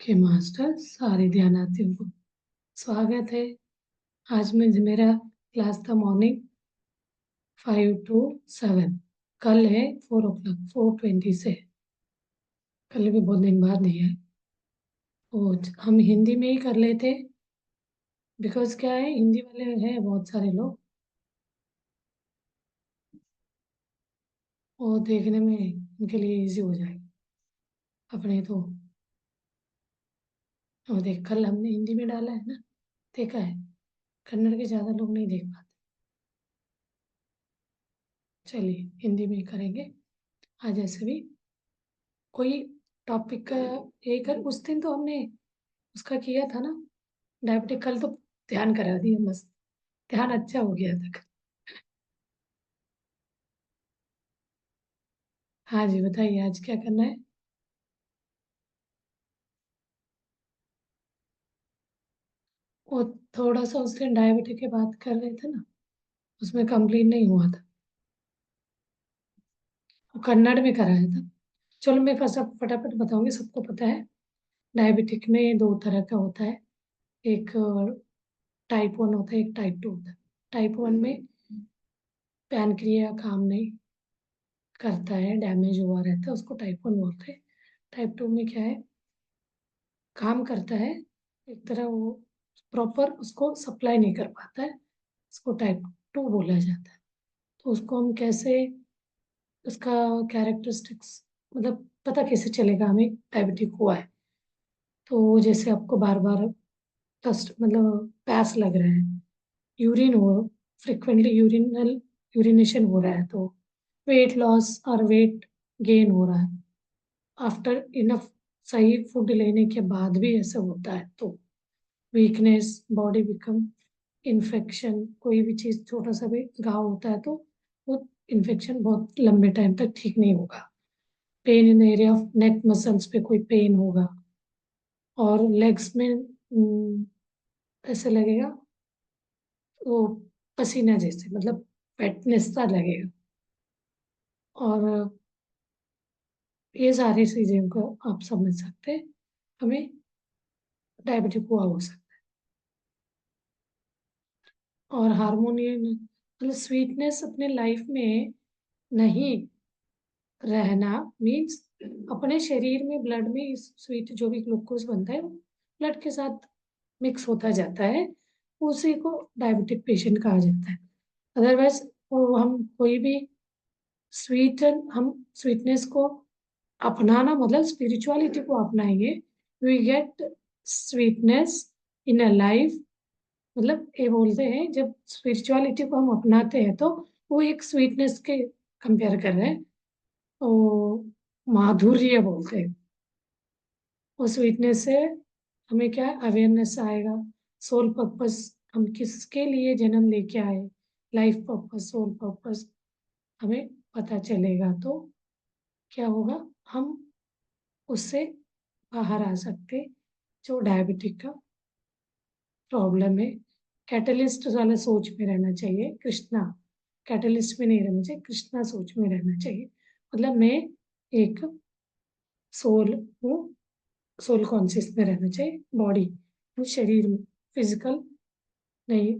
के मास्टर सारे ध्यानार्थियों को स्वागत है। आज में मेरा क्लास था मॉर्निंग 5 to 7। कल है 4 o'clock 4:20 से। कल भी बहुत दिन बाद नहीं है। और हम हिंदी में ही कर लेते, बिकॉज क्या है, हिंदी वाले हैं बहुत सारे लोग और देखने में उनके लिए इजी हो जाएगा। अपने तो और देख, कल हमने हिंदी में डाला है ना, देखा है। कन्नड़ के ज़्यादा लोग नहीं देख पाते। चलिए हिंदी में ही करेंगे आज। ऐसे भी कोई टॉपिक का एक उस दिन तो हमने उसका किया था ना, डायबिटिक। कल तो ध्यान करा दिया, मस्त ध्यान अच्छा हो गया था। हाँ जी, बताइए आज क्या करना है। वो थोड़ा सा उस दिन डायबिटिक के बात कर रहे थे ना, उसमें कंप्लीट नहीं हुआ था। वो कन्नड़ में कराया था। चलो मैं फर्स्ट फटाफट बताऊंगी, सबको पता है। डायबिटिक में दो तरह का होता है। एक टाइप 1 होता है, एक टाइप 2 होता है। टाइप 1 में पैनक्रिया काम नहीं करता है, डैमेज हुआ रहता है, उसको टाइप 1 बोलते हैं। टाइप 2 में क्या है, काम करता है, एक तरह वो प्रॉपर उसको सप्लाई नहीं कर पाता है, उसको टाइप 2 बोला जाता है। तो उसको हम कैसे, उसका कैरेक्टरिस्टिक्स, मतलब पता कैसे चलेगा हमें डायबिटिक हुआ है। तो जैसे आपको बार बार कस्ट मतलब प्यास लग रहा है, यूरिन हो, फ्रिक्वेंटली यूरिनेशन हो रहा है, तो वेट लॉस और वेट गेन हो रहा है आफ्टर इनफ सही फूड लेने के बाद भी ऐसा होता है, तो वीकनेस, बॉडी बिकम इन्फेक्शन, कोई भी चीज़ छोटा सा भी घाव होता है तो वो इन्फेक्शन बहुत लंबे टाइम तक ठीक नहीं होगा। Pain in the area of neck muscles पे कोई पेन होगा, और लेग्स में ऐसे लगेगा वो पसीना जैसे, मतलब वेटनेस सा लगेगा। और ये सारी चीज़ों को आप समझ सकते हैं, हमें डायबिटिक हुआ हो सकता है। और हार्मोनियन मतलब स्वीटनेस अपने लाइफ में नहीं रहना मीन्स अपने शरीर में, ब्लड में इस स्वीट जो भी ग्लूकोज बनता है वो ब्लड के साथ मिक्स होता जाता है, उसी को डायबिटिक पेशेंट कहा जाता है। अदरवाइज वो हम कोई भी हम स्वीटनेस को अपनाना मतलब स्पिरिचुअलिटी को अपनाएंगे, we get sweetness in a life. मतलब ये बोलते हैं, जब स्पिरिचुअलिटी को हम अपनाते हैं तो वो एक स्वीटनेस के कंपेयर कर रहे हैं, तो माधुर्य बोलते हैं। उस स्वीटनेस से हमें क्या अवेयरनेस आएगा, सोल पर्पस, हम किसके लिए जन्म लेके आए, लाइफ पर्पस, सोल पर्पस हमें पता चलेगा, तो क्या होगा, हम उससे बाहर आ सकते। जो डायबिटिक का प्रॉब्लम है, कैटलिस्ट वाला सोच में रहना चाहिए, कृष्णा कैटलिस्ट में नहीं रहना चाहिए, कृष्णा सोच में रहना चाहिए। मतलब मैं एक सोल हूँ, सोल कॉन्शियस में रहना चाहिए, बॉडी शरीर में फिजिकल नहीं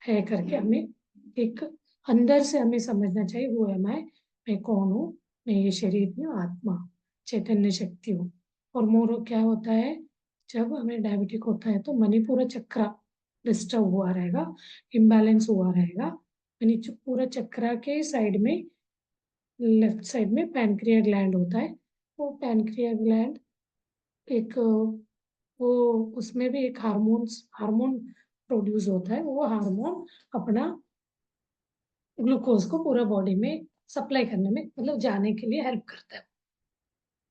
है करके हमें एक अंदर से हमें समझना चाहिए, वो है मैं कौन हूँ, मैं ये शरीर में आत्मा चैतन्य शक्ति हूँ। और मोर क्या होता है, जब हमें डायबिटिक होता है तो मणिपुरा चक्र डिस्टर्ब हुआ रहेगा, इम्बैलेंस हुआ रहेगा। मणिपुरा चक्र के साइड में, लेफ्ट साइड में पैनक्रिया ग्लैंड होता है। वो पैनक्रिया ग्लैंड एक वो उसमें भी एक हार्मोन प्रोड्यूस होता है, वो हार्मोन अपना ग्लूकोज को पूरा बॉडी में सप्लाई करने में, मतलब जाने के लिए हेल्प करता है।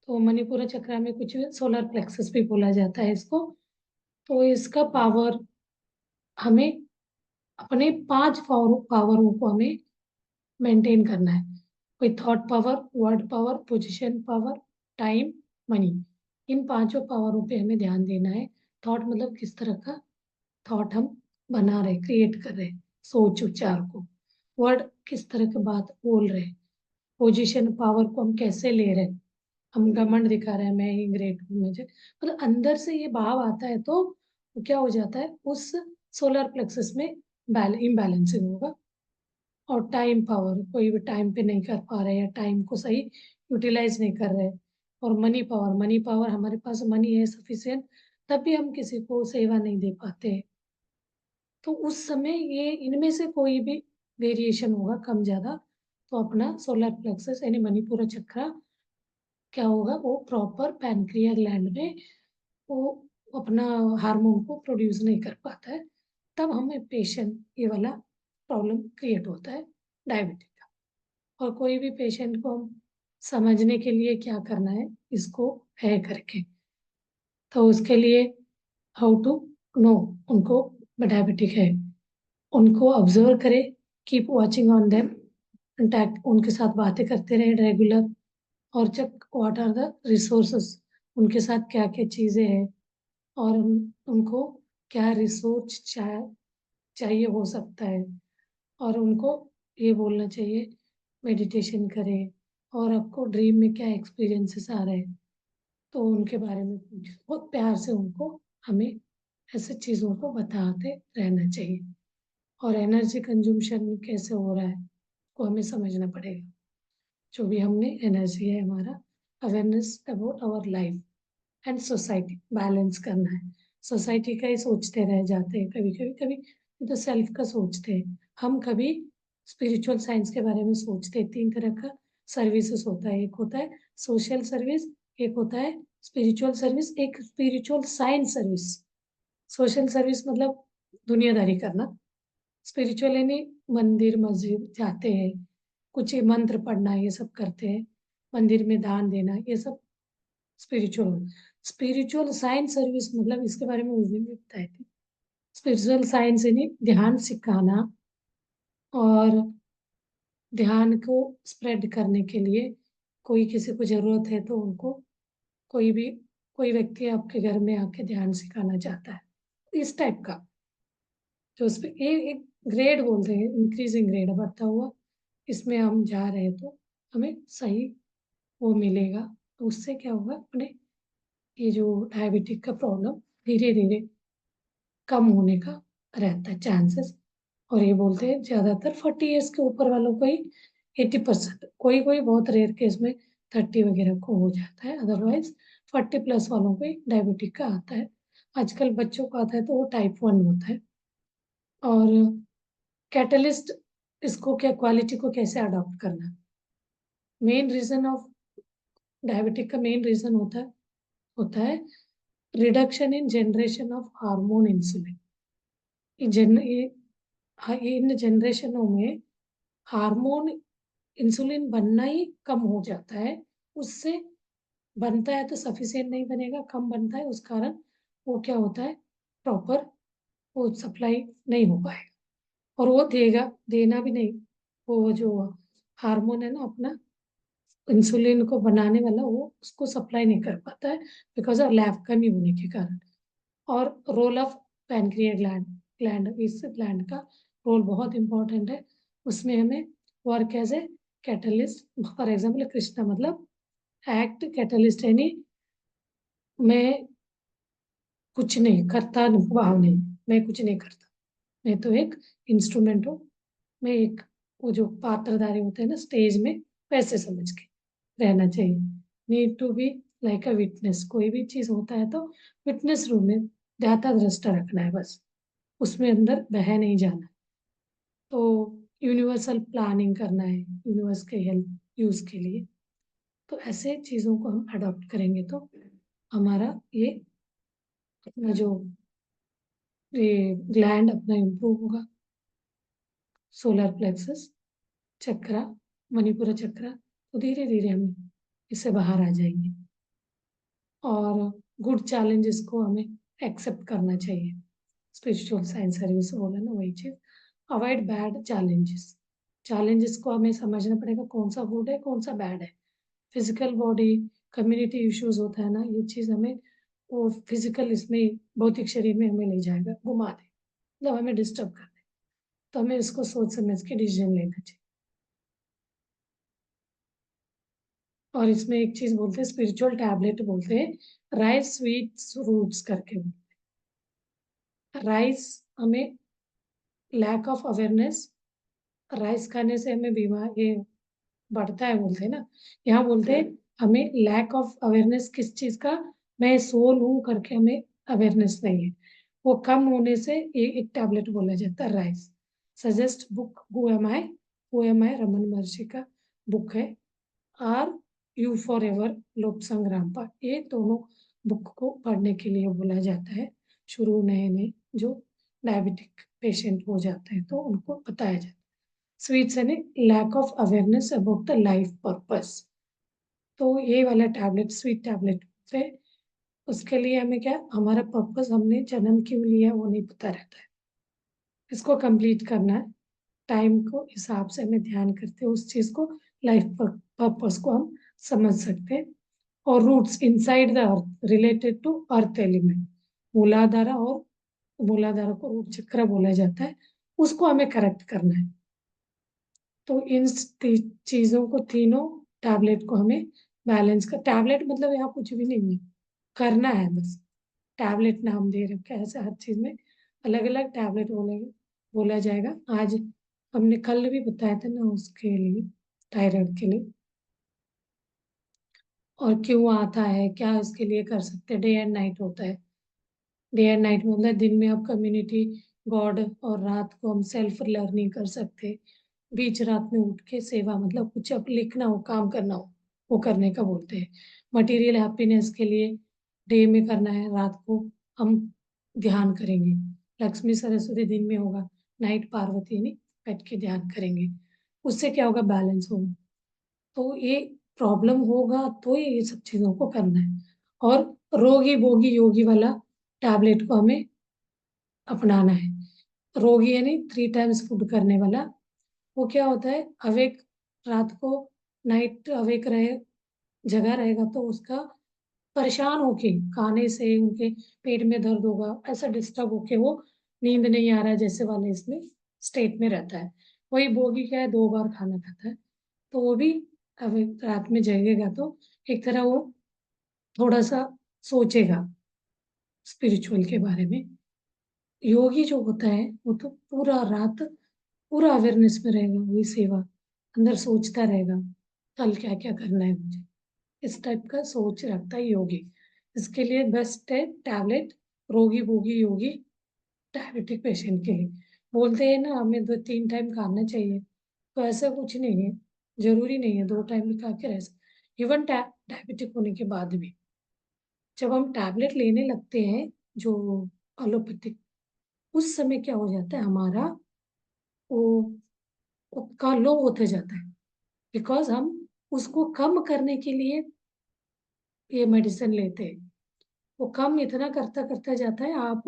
तो मणिपुरा चक्र में कुछ सोलर प्लेक्सस भी बोला जाता है इसको। तो इसका पावर हमें अपने 5 पावरों को हमें मेंटेन करना है। कोई thought power, word power, position power, time, money, इन पांचों पावरों पे हमें ध्यान देना है। थॉट मतलब किस तरह का थॉट हम बना रहे, क्रिएट कर रहे, सोच विचार को। वर्ड किस तरह की बात बोल रहे, पोजीशन पावर को हम कैसे ले रहे हैं, हम घमंड दिखा रहे हैं, मैं ही ग्रेट हूँ, मुझे मतलब अंदर से ये भाव आता है तो क्या हो जाता है, उस सोलर प्लेक्सस में इम्बैलेंसिंग होगा। और टाइम पावर, कोई भी टाइम पे नहीं कर पा रहे या टाइम को सही यूटिलाइज नहीं कर रहे। और मनी पावर हमारे पास मनी है सफिशियंट, तब भी हम किसी को सेवा नहीं दे पाते। तो उस समय ये इनमें से कोई भी वेरिएशन होगा कम ज्यादा, तो अपना सोलर प्लेक्सस यानी मणिपुर चक्र क्या होगा, वो प्रॉपर पैनक्रिया ग्लैंड में वो अपना हार्मोन को प्रोड्यूस नहीं कर पाता है। तब हमें पेशेंट ये वाला प्रॉब्लम क्रिएट होता है डायबिटिक का। और कोई भी पेशेंट को हम समझने के लिए क्या करना है, इसको है करके, तो उसके लिए हाउ टू नो उनको डायबिटिक है, उनको ऑब्जर्व करें, keep watching on them, intact उनके साथ बातें करते रहे रेगुलर। और जब व्हाट आर द रिसोर्सेस, उनके साथ क्या क्या चीज़ें हैं, और उनको क्या रिसोर्स चाहिए हो सकता है। और उनको ये बोलना चाहिए मेडिटेशन करें, और आपको ड्रीम में क्या एक्सपीरियंसेस आ रहे हैं, तो उनके बारे में बहुत प्यार से उनको हमें ऐसे चीज़ों को बताते रहना चाहिए। और एनर्जी कंज्यूमशन कैसे हो रहा है को हमें समझना पड़ेगा। जो भी हमने एनर्जी है, हमारा awareness about our life and society balance करना है। सोसाइटी का ही सोचते रह जाते हैं कभी कभी, कभी तो सेल्फ का सोचते हैं हम, कभी स्पिरिचुअल साइंस के बारे में सोचते हैं। 3 तरह का सर्विसेज होता है, एक होता है सोशल सर्विस, एक होता है स्पिरिचुअल सर्विस, एक spiritual science service. Social service मतलब दुनियादारी करना, स्पिरिचुअल यानी मंदिर मस्जिद जाते हैं, कुछ मंत्र पढ़ना, ये सब करते हैं, मंदिर में दान देना, ये सब स्पिरिचुअल। स्पिरिचुअल साइंस सर्विस मतलब इसके बारे में उस दिन भी बताई थी। स्पिरिचुअल साइंस यानी ध्यान सिखाना, और ध्यान को स्प्रेड करने के लिए कोई किसी को जरूरत है तो उनको, कोई भी कोई व्यक्ति आपके घर में आके ध्यान सिखाना चाहता है, इस टाइप का। जो उस पे एक ग्रेड बोलते हैं, इंक्रीजिंग ग्रेड बढ़ता हुआ, इसमें हम जा रहे हैं तो हमें सही वो मिलेगा। तो उससे क्या होगा, अपने ये जो डायबिटिक का प्रॉब्लम धीरे धीरे कम होने का रहता है चांसेस। और ये बोलते हैं ज्यादातर 40 ईयर्स के ऊपर वालों को ही 80%, कोई कोई बहुत रेयर केस में 30 वगैरह को हो जाता है, अदरवाइज 40+ वालों को ही डायबिटिक का आता है। आजकल बच्चों को आता है तो वो टाइप 1 होता है। और कैटलिस्ट, इसको क्या क्वालिटी को कैसे अडॉप्ट करना, मेन रीजन ऑफ डायबिटिक का मेन रीजन होता है reduction in generation of hormone insulin. इन जनरेशनों में हार्मोन इंसुलिन बनना ही कम हो जाता है। उससे बनता है तो सफिशिएंट नहीं बनेगा, कम बनता है, उस कारण वो क्या होता है, प्रॉपर वो सप्लाई नहीं हो पाएगा। और वो देना भी नहीं, वो जो हार्मोन है ना अपना, इंसुलिन को बनाने वाला, वो उसको सप्लाई नहीं कर पाता है, बिकॉज ऑफ लैब कमी होने के कारण। और रोल ऑफ पैनक्रिया ग्लैंड, इस ग्लैंड का रोल बहुत इंपॉर्टेंट है। उसमें हमें work as a catalyst, for example Krishna मतलब एक्ट कैटलिस्ट, यानी मैं कुछ नहीं करता, भाव नहीं, मैं कुछ नहीं करता, मैं तो एक इंस्ट्रूमेंट हूँ, मैं एक वो जो पात्रधारी होते हैं ना स्टेज में, वैसे समझ के रहना चाहिए। Need to be like a witness, कोई भी चीज होता है तो विटनेस रूम में ध्याता दृष्टा रखना है बस, उसमें अंदर बह नहीं जाना। तो यूनिवर्सल प्लानिंग करना है यूनिवर्स के हेल्प यूज के लिए। तो ऐसे चीजों को हम अडॉप्ट करेंगे तो हमारा ये अपना जो ये ग्लैंड अपना इम्प्रूव होगा। सोलर प्लेक्सस चक्रा, मणिपुर चक्रा, तो धीरे धीरे हम इससे बाहर आ जाएंगे। और गुड चैलेंजेस को हमें एक्सेप्ट करना चाहिए, स्पिरिचुअल साइंस सर्विस बोला ना वही चीज। अवॉइड बैड चैलेंजेस, चैलेंजेस को हमें समझना पड़ेगा कौन सा गुड है कौन सा बैड है। फिजिकल बॉडी, कम्युनिटी इश्यूज होता है ना, ये चीज हमें वो फिजिकल इसमें भौतिक शरीर में हमें ले जाएगा, घुमा दे, मतलब हमें डिस्टर्ब कर दे। तो हमें इसको सोच समझ के डिसीजन लेना चाहिए। और इसमें एक चीज बोलते हैं, स्पिरिचुअल टैबलेट बोलते हैं, राइस स्वीट्स रूट्स करके। राइस हमें लैक ऑफ अवेयरनेस, राइस खाने से हमें बीमार ये बढ़ता है बोलते हैं ना, यहाँ बोलते हैं हमें लैक ऑफ अवेयरनेस किस चीज का, मैं सोल हूँ करके हमें अवेयरनेस नहीं है, वो कम होने से ये एक टैबलेट बोला जाता है rice. Suggest book who am I Raman Maharshi का बुक है, are you forever Lobsang Rampa, ये दोनों बुक को पढ़ने के लिए बोला जाता है। शुरू नए नए जो डायबिटिक पेशेंट हो जाते हैं तो उनको बताया जाता है। स्वीट्स यानी lack of awareness about the life purpose, तो ये वाला टैबलेट स्वीट टैबलेट से उसके लिए हमें क्या, हमारा पर्पस हमने जन्म क्यों लिया वो नहीं पता रहता है, इसको कंप्लीट करना है। टाइम को हिसाब से हमें ध्यान करते हैं उस चीज को, लाइफ पर्पस को हम समझ सकते हैं। और roots inside the earth related to earth element, Muladhara, और मूलाधारा को रूट चक्र बोला जाता है, उसको हमें करेक्ट करना है। तो इन चीजों को, तीनों टैबलेट को हमें बैलेंस कर, टैबलेट मतलब यहाँ कुछ भी नहीं है, करना है बस, टैबलेट नाम दे रखे हैं, ऐसे हर चीज में अलग अलग टैबलेट बोला जाएगा। आज हमने कल भी बताया था ना उसके लिए, थायराइड के लिए, और क्यों आता है, क्या इसके लिए कर सकते हैं, डे एंड नाइट होता है। डे एंड नाइट मतलब दिन में आप कम्युनिटी गॉड, और रात को हम सेल्फ लर्निंग कर सकते हैं। बीच रात में उठ के सेवा, मतलब कुछ अब लिखना हो, काम करना हो, वो करने का बोलते हैं। मटेरियल हैप्पीनेस के लिए डे में करना है, रात को हम ध्यान करेंगे। लक्ष्मी सरस्वती दिन में होगा, नाइट पार्वती यानी बैठ के ध्यान करेंगे, उससे क्या होगा, बैलेंस होगा। तो ये प्रॉब्लम होगा तो ये सब चीजों को करना है। और रोगी भोगी योगी वाला टैबलेट को हमें अपनाना है। रोगी यानी 3 टाइम्स फूड करने वाला, वो क्या होता है, अवेक, रात को नाइट अवेक रहे, जगा रहेगा तो उसका परेशान होके खाने से उनके पेट में दर्द होगा, ऐसा डिस्टर्ब होके वो नींद नहीं आ रहा है जैसे वाले इसमें स्टेट में रहता है। वही भोगी क्या है, 2 बार खाना खाता है, तो वो भी अवेक रात में जगेगा तो एक तरह वो थोड़ा सा सोचेगा स्पिरिचुअल के बारे में। योगी जो होता है वो तो पूरा रात पूरा अवेयरनेस में रहेगा, वही सेवा, अंदर सोचता रहेगा कल क्या क्या करना है मुझे, इस टाइप का सोच रखता है योगी। इसके लिए बेस्ट है टैबलेट रोगी भोगी योगी, डायबिटिक पेशेंट के लिए। बोलते हैं ना हमें 2-3 टाइम खाना चाहिए, तो ऐसा कुछ नहीं है, जरूरी नहीं है 2 टाइम भी खा के रह सकते, इवन डायबिटिक होने के बाद भी। जब हम टैबलेट लेने लगते हैं जो एलोपैथिक, उस समय क्या हो जाता है हमारा, वो का लो होते जाता है, बिकॉज हम उसको कम करने के लिए ये मेडिसिन लेते हैं। वो कम इतना करता करता जाता है, आप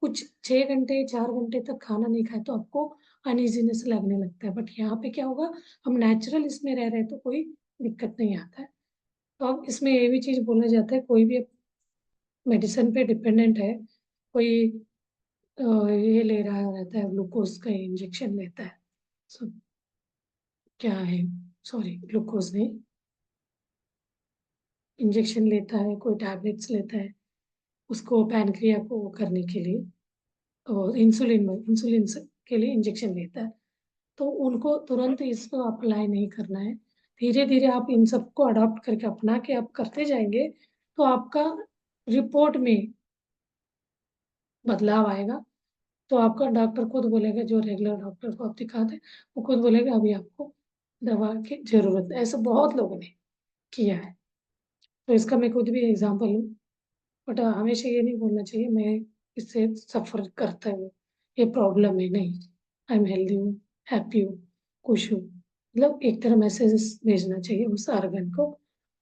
कुछ 6 घंटे 4 घंटे तक खाना नहीं खाए तो आपको अनइजीनेस लगने लगता है। बट यहाँ पे क्या होगा, हम नेचुरल इसमें रह रहे हैं तो कोई दिक्कत नहीं आता है। तो अब इसमें ये भी चीज बोला जाता है, कोई भी मेडिसिन पे डिपेंडेंट है, कोई ये ले रहा रहता है, ग्लूकोज का इंजेक्शन लेता है, सो क्या है, सॉरी ग्लूकोज नहीं, इंजेक्शन लेता है, कोई टैबलेट्स लेता है उसको पैनक्रिया को वो करने के लिए, और इंसुलिन के लिए इंजेक्शन लेता है, तो उनको तुरंत इसको अप्लाई नहीं करना है। धीरे धीरे आप इन सबको अडॉप्ट करके अपना के आप करते जाएंगे तो आपका रिपोर्ट में बदलाव आएगा। तो आपका डॉक्टर खुद बोलेगा, जो रेगुलर डॉक्टर को आप दिखाते हैं वो खुद बोलेगा अभी आपको दवा की जरूरत है। ऐसा बहुत लोगों ने किया है, तो इसका मैं खुद भी एग्जाम्पल हूँ। बट हमेशा ये नहीं बोलना चाहिए मैं इससे सफर करता हूँ, ये प्रॉब्लम है, नहीं, आई एम हेल्दी हूँ, हैप्पी हूँ, खुश हूँ, मतलब एक तरह मैसेजेस भेजना चाहिए उस आर्गन को,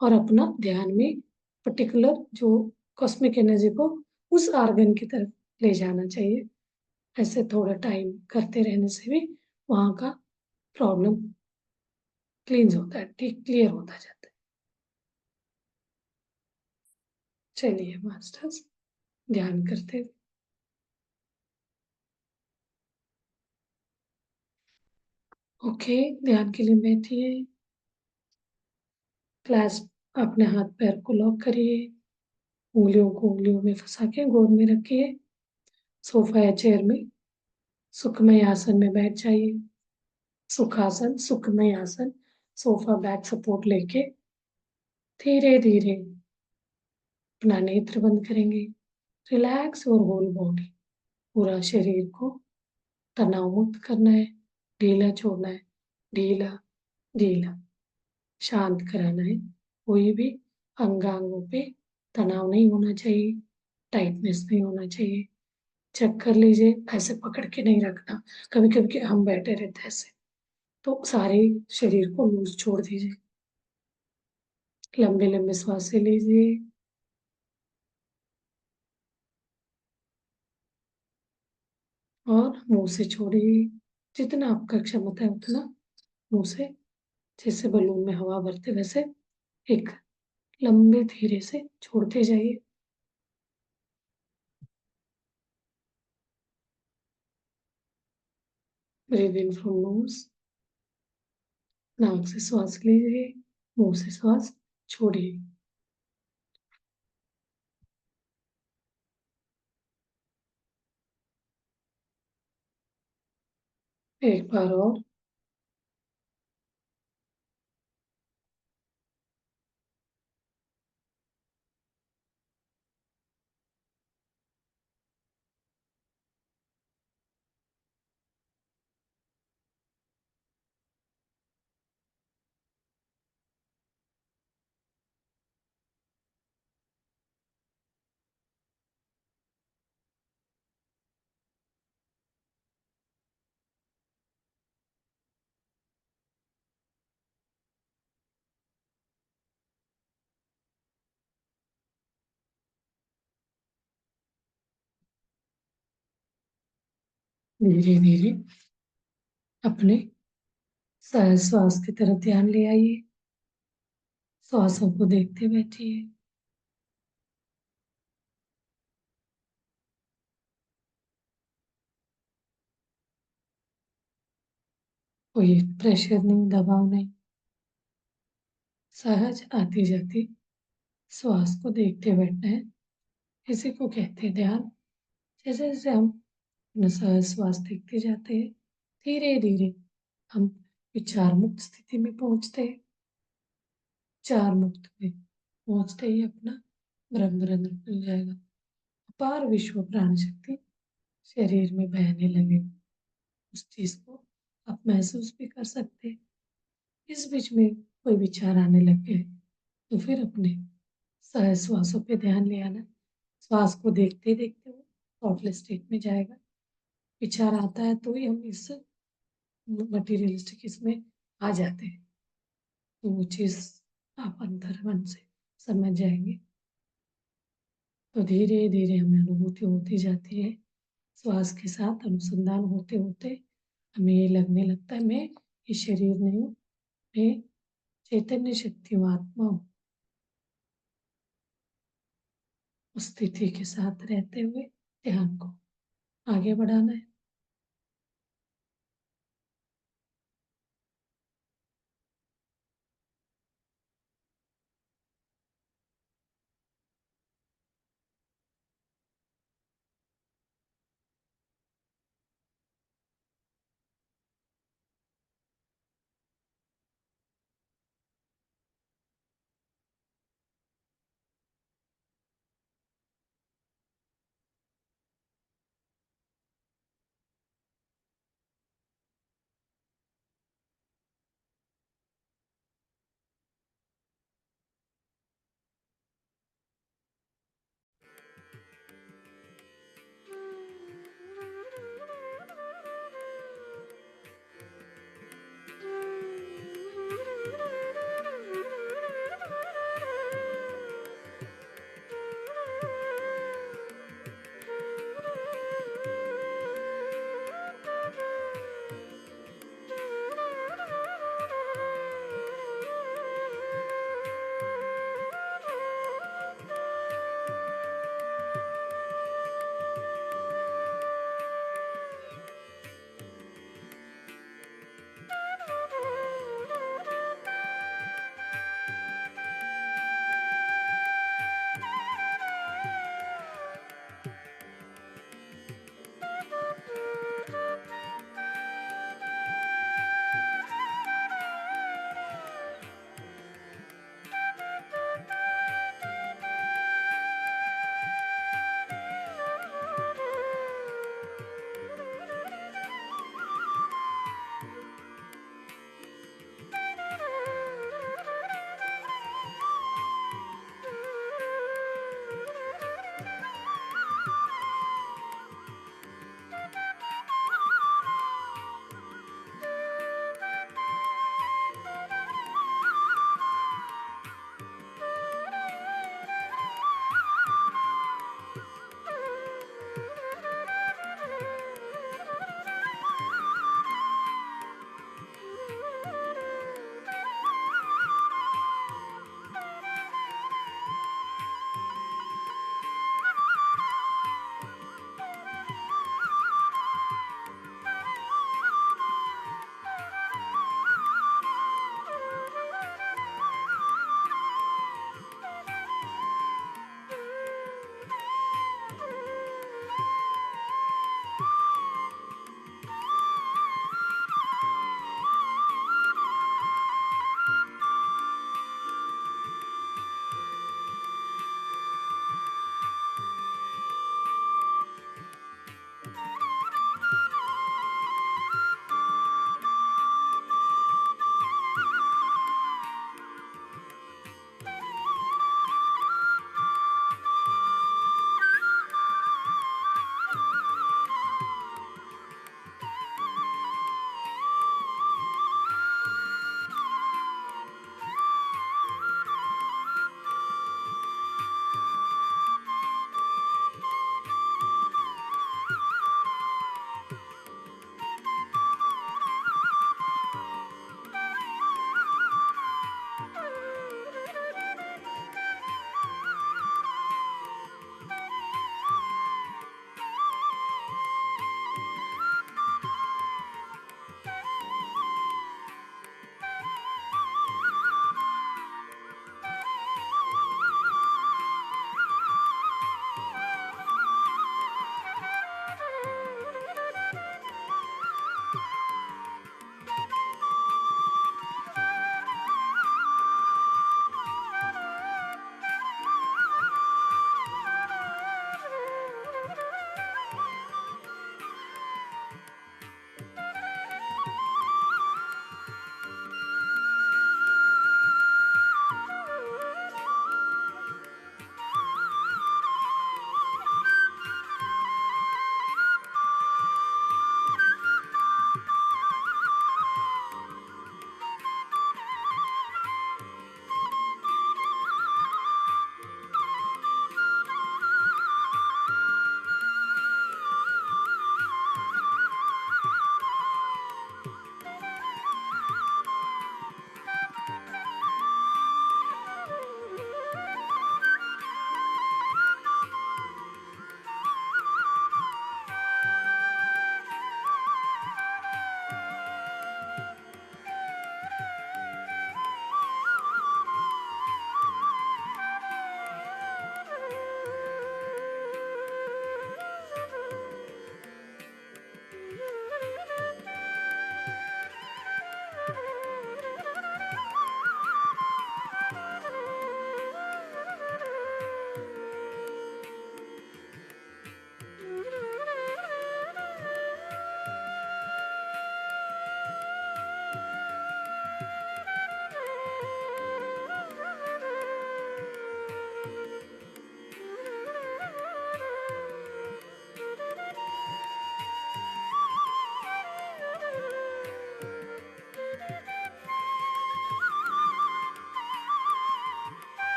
और अपना ध्यान में पर्टिकुलर जो कॉस्मिक एनर्जी को उस आर्गन की तरफ ले जाना चाहिए। ऐसे थोड़ा टाइम करते रहने से भी वहाँ का प्रॉब्लम क्लींस होता है, ठीक क्लियर होता जाता है। चलिए मास्टर्स, ध्यान करते हुए। ओके, ध्यान के लिए बैठिए, क्लास अपने हाथ पैर को लॉक करिए, उंगलियों को उंगलियों में फंसा के गोद में रखिए। सोफा या चेयर में सुखमय आसन में बैठ जाइए। सुखासन, सुखमय आसन। सोफा बैक सपोर्ट लेके धीरे धीरे अपना नेत्र बंद करेंगे। रिलैक्स और होल बॉडी, पूरा शरीर को तनाव मुक्त करना है, ढीला छोड़ना है, ढीला ढीला, शांत कराना है। कोई भी अंगांगों पे तनाव नहीं होना चाहिए, टाइटनेस नहीं होना चाहिए। चेक कर लीजिए, ऐसे पकड़ के नहीं रखना। कभी कभी हम बैठे रहते हैं ऐसे, तो सारे शरीर को लूज छोड़ दीजिए। लंबे लंबे सांसें लीजिए और मुंह से छोड़िए। जितना आपका क्षमता है उतना मुंह से, जैसे बलून में हवा भरते वैसे एक लंबे धीरे से छोड़ते जाइए। ब्रीद इन फ्रॉम नोज, नाक से श्वास लीजिए, मुंह से श्वास छोड़िए। एक बार और। धीरे धीरे अपने सहज श्वास की तरफ ध्यान ले आइए। श्वासों को देखते बैठिए। कोई प्रेशर नहीं, दबाव नहीं, सहज आती जाती श्वास को देखते बैठना है। इसी को कहते हैं ध्यान। जैसे जैसे हम अपना सहज श्वास देखते जाते हैं, धीरे धीरे हम विचार मुक्त स्थिति में पहुंचते हैं। विचार मुक्त में पहुंचते ही अपना ब्रह्म रंध्र खुल जाएगा। अपार विश्व प्राण शक्ति शरीर में बहने लगे। उस चीज को आप महसूस भी कर सकते हैं। इस बीच में कोई विचार आने लग गए तो फिर अपने सहज श्वासों पे ध्यान ले आना। श्वास को देखते देखते वो थॉटलेस स्टेट में जाएगा। विचार आता है तो ही हम इस मटीरियलिस्टिक इसमें आ जाते हैं, तो वो चीज आप अंतर मन से समझ जाएंगे। तो धीरे धीरे हमें अनुभूति होती जाती है। श्वास के साथ अनुसंधान होते होते हमें ये लगने लगता है मैं ये शरीर नहीं हूँ, मैं चैतन्य शक्ति हूँ, आत्मा हूँ। उस स्थिति के साथ रहते हुए ध्यान को आगे बढ़ाना है।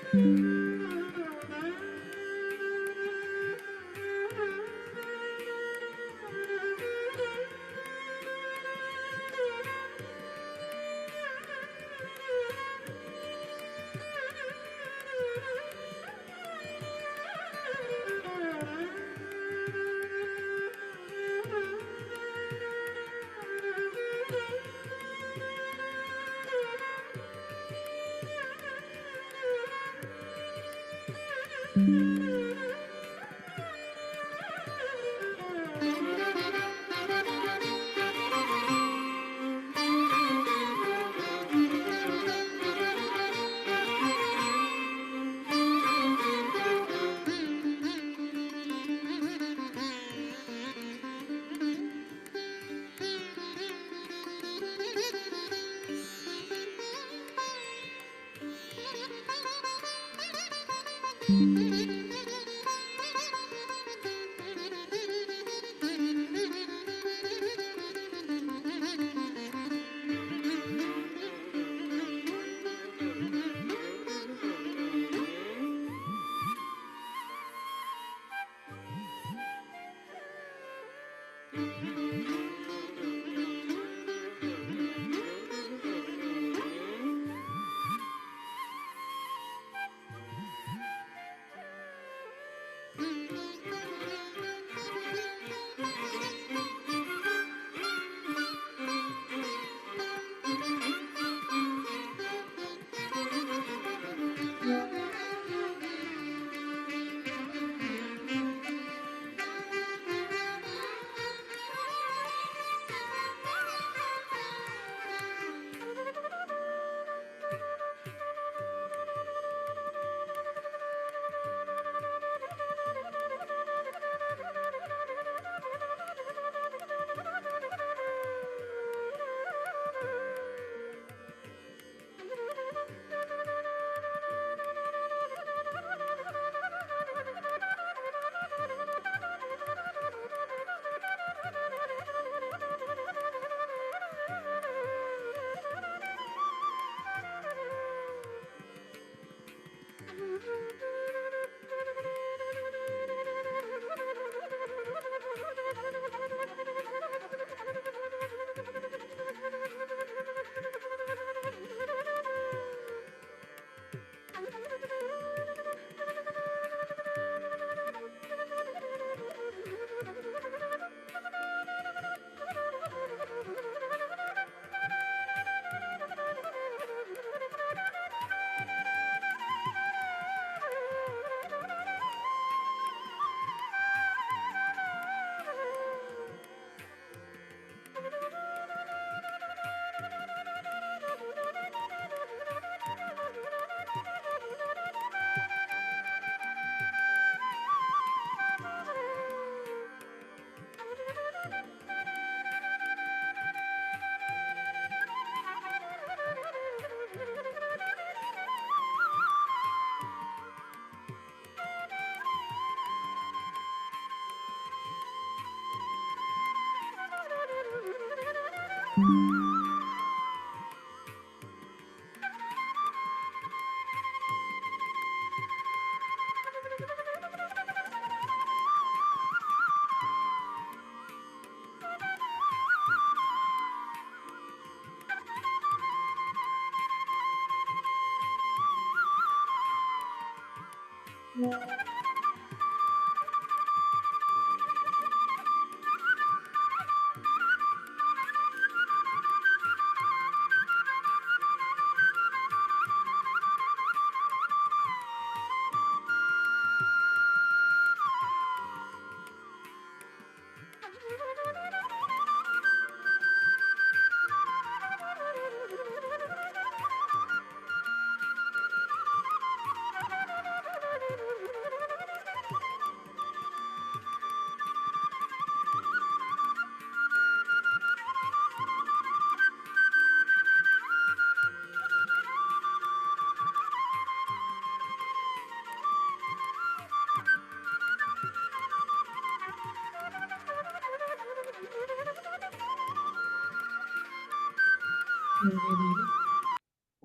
धीरे-धीरे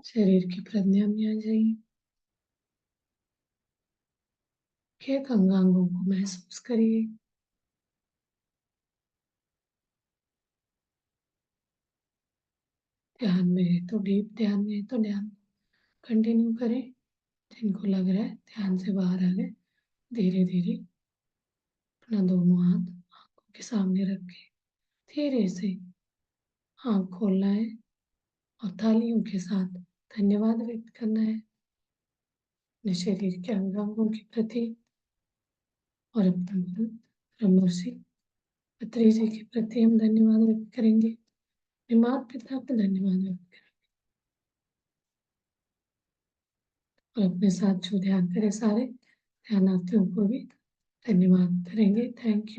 शरीर की प्रज्ञा में आ जाइए। के अंगांगों को महसूस करिए। ध्यान में है तो डीप ध्यान में है तो ध्यान कंटिन्यू करें। जिनको लग रहा है ध्यान से बाहर आ गए, धीरे धीरे अपना दोनों हाथ आंखों के सामने रख के धीरे से आँख खोलना है और तालियों के साथ धन्यवाद व्यक्त करना है अपने शरीर के अंगांगों के प्रति और अपने गुरु ब्रह्मर्षि अत्रि जी के प्रति हम धन्यवाद व्यक्त करेंगे। अपने माता पिता को धन्यवाद व्यक्त करेंगे और अपने साथ जो ध्यान करे सारे ध्यानार्थियों को भी धन्यवाद करेंगे। Thank you.